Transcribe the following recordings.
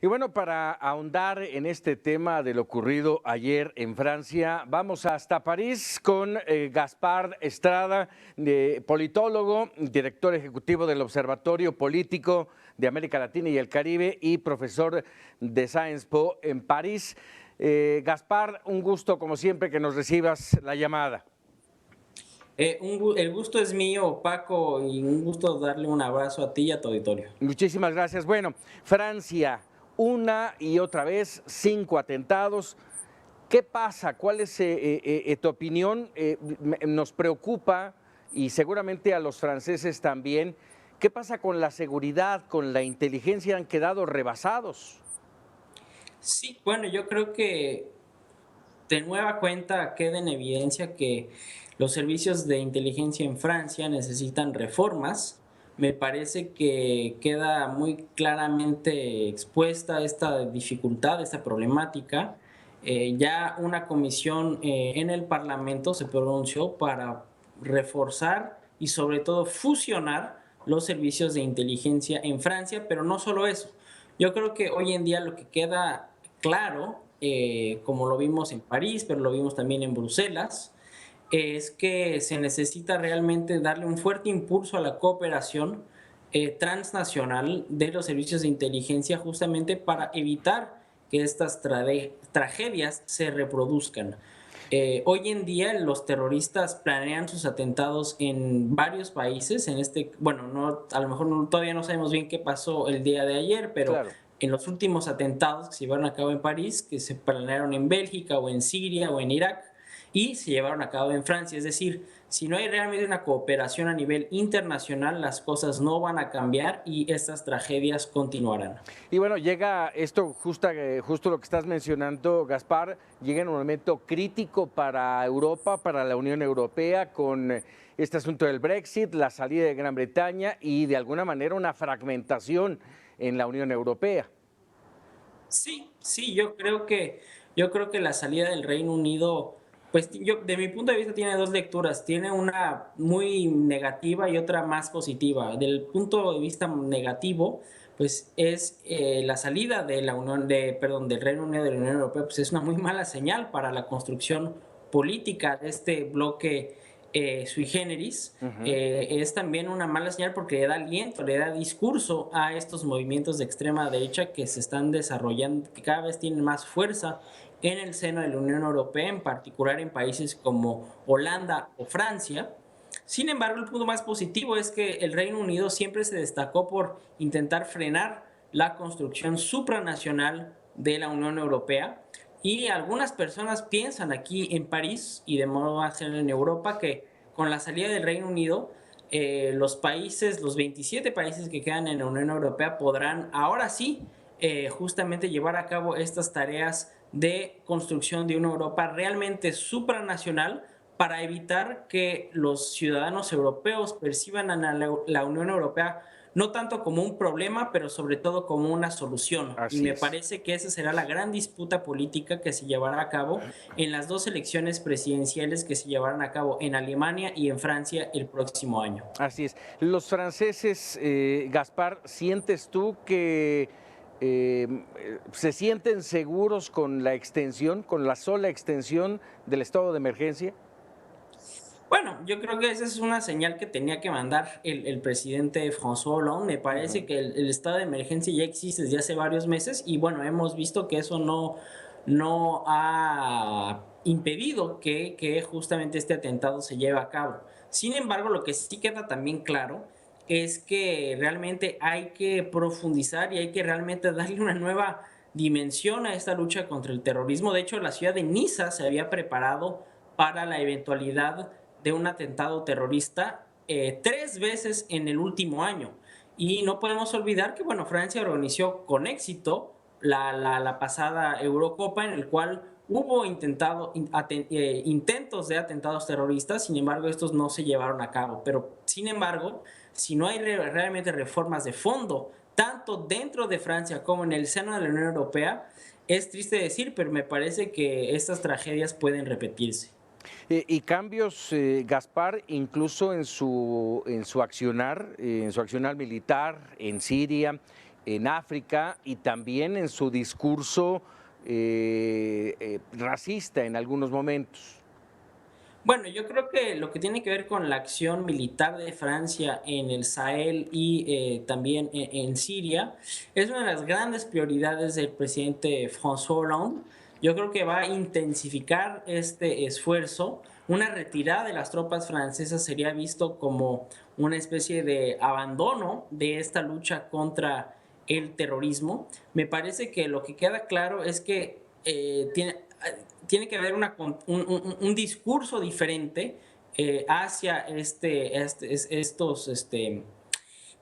Y bueno, para ahondar en este tema de lo ocurrido ayer en Francia, vamos hasta París con Gaspard Estrada, politólogo, director ejecutivo del Observatorio Político de América Latina y el Caribe y profesor de Sciences Po en París. Gaspard, un gusto como siempre que nos recibas la llamada. El gusto es mío, Paco, y un gusto darle un abrazo a ti y a tu auditorio. Muchísimas gracias. Bueno, Francia, una y otra vez, 5 atentados. ¿Qué pasa? ¿Cuál es tu opinión? Nos preocupa, y seguramente a los franceses también, ¿qué pasa con la seguridad, con la inteligencia? Han quedado rebasados. Sí, bueno, yo creo que de nueva cuenta queda en evidencia que los servicios de inteligencia en Francia necesitan reformas. Me parece que queda muy claramente expuesta esta dificultad, esta problemática. Ya una comisión en el Parlamento se pronunció para reforzar y sobre todo fusionar los servicios de inteligencia en Francia, pero no solo eso. Yo creo que hoy en día lo que queda claro, como lo vimos en París, pero lo vimos también en Bruselas, es que se necesita realmente darle un fuerte impulso a la cooperación transnacional de los servicios de inteligencia justamente para evitar que estas tragedias se reproduzcan. Hoy en día los terroristas planean sus atentados en varios países, bueno, no, a lo mejor todavía no sabemos bien qué pasó el día de ayer, pero Claro. en los últimos atentados que se llevaron a cabo en París, que se planearon en Bélgica o en Siria o en Irak, y se llevaron a cabo en Francia. Es decir, si no hay realmente una cooperación a nivel internacional, las cosas no van a cambiar y estas tragedias continuarán. Y bueno, llega esto, justo lo que estás mencionando, Gaspar, llega en un momento crítico para Europa, para la Unión Europea, con este asunto del Brexit, la salida de Gran Bretaña y de alguna manera una fragmentación en la Unión Europea. Sí, sí, yo creo que la salida del Reino Unido, pues de mi punto de vista tiene dos lecturas, tiene una muy negativa y otra más positiva. Del punto de vista negativo, pues es la salida de la Unión, perdón, del Reino Unido de la Unión Europea, pues es una muy mala señal para la construcción política de este bloque sui generis. Ujú. Es también una mala señal porque le da aliento, le da discurso a estos movimientos de extrema derecha que se están desarrollando, que cada vez tienen más fuerza en el seno de la Unión Europea, en particular en países como Holanda o Francia. Sin embargo, el punto más positivo es que el Reino Unido siempre se destacó por intentar frenar la construcción supranacional de la Unión Europea, y algunas personas piensan aquí en París y de modo más general en Europa que con la salida del Reino Unido, los 27 países que quedan en la Unión Europea podrán ahora sí justamente llevar a cabo estas tareas de construcción de una Europa realmente supranacional para evitar que los ciudadanos europeos perciban a la Unión Europea no tanto como un problema, pero sobre todo como una solución. Y Así me es. parece que esa será la gran disputa política que se llevará a cabo en las dos elecciones presidenciales que se llevarán a cabo en Alemania y en Francia el próximo año. Así es. Los franceses, Gaspar, ¿sientes tú que se sienten seguros con la extensión, con la sola extensión del estado de emergencia? Bueno, yo creo que esa es una señal que tenía que mandar el presidente François Hollande. Me parece Ujú. que el estado de emergencia ya existe desde hace varios meses y bueno, hemos visto que eso no ha impedido que justamente este atentado se lleve a cabo. Sin embargo, lo que sí queda también claro es que realmente hay que profundizar y hay que realmente darle una nueva dimensión a esta lucha contra el terrorismo. De hecho, la ciudad de Niza se había preparado para la eventualidad de un atentado terrorista 3 veces en el último año. Y no podemos olvidar que, bueno, Francia organizó con éxito la pasada Eurocopa, en el cual hubo intentos de atentados terroristas. Sin embargo, estos no se llevaron a cabo. Pero, sin embargo, si no hay realmente reformas de fondo, tanto dentro de Francia como en el seno de la Unión Europea, es triste decir, pero me parece que estas tragedias pueden repetirse. Y cambios, Gaspar, incluso en su accionar militar en Siria en África y también en su discurso racista en algunos momentos. Bueno, yo creo que lo que tiene que ver con la acción militar de Francia en el Sahel y también en Siria es una de las grandes prioridades del presidente François Hollande. Yo creo que va a intensificar este esfuerzo. Una retirada de las tropas francesas sería visto como una especie de abandono de esta lucha contra el terrorismo. Me parece que lo que queda claro es que tiene que haber un discurso diferente hacia estos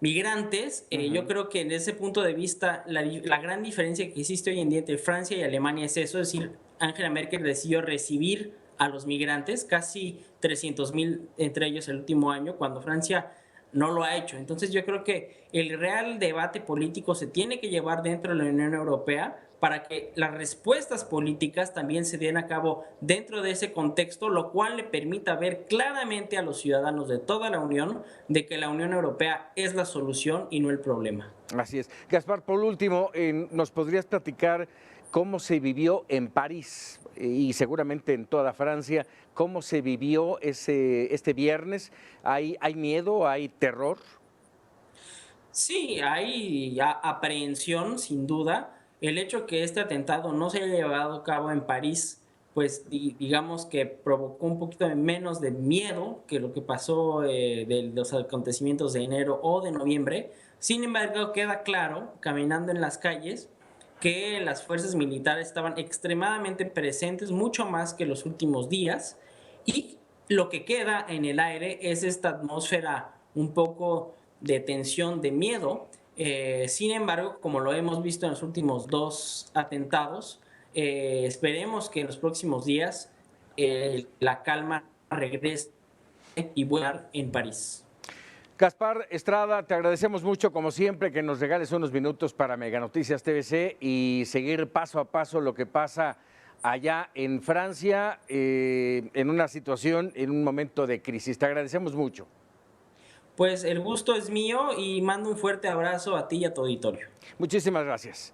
migrantes. Yo creo que en ese punto de vista la gran diferencia que existe hoy en día entre Francia y Alemania es eso, es decir, Angela Merkel decidió recibir a los migrantes, casi 300,000 entre ellos el último año, cuando Francia no lo ha hecho. Entonces yo creo que el real debate político se tiene que llevar dentro de la Unión Europea para que las respuestas políticas también se den a cabo dentro de ese contexto, lo cual le permita ver claramente a los ciudadanos de toda la Unión de que la Unión Europea es la solución y no el problema. Así es. Gaspar, por último, ¿nos podrías platicar cómo se vivió en París y seguramente en toda Francia? ¿Cómo se vivió este viernes? ¿Hay miedo? ¿Hay terror? Sí, hay aprehensión, sin duda. El hecho que este atentado no se haya llevado a cabo en París, pues digamos que provocó un poquito de menos de miedo que lo que pasó de los acontecimientos de enero o de noviembre. Sin embargo, queda claro, caminando en las calles, que las fuerzas militares estaban extremadamente presentes, mucho más que los últimos días, y lo que queda en el aire es esta atmósfera un poco de tensión, de miedo. Sin embargo, como lo hemos visto en los últimos dos atentados, esperemos que en los próximos días la calma regrese y vuelva en París. Gaspar Estrada, te agradecemos mucho, como siempre, que nos regales unos minutos para Mega Noticias TVC y seguir paso a paso lo que pasa allá en Francia, en una situación, en un momento de crisis. Te agradecemos mucho. Pues el gusto es mío y mando un fuerte abrazo a ti y a tu auditorio. Muchísimas gracias.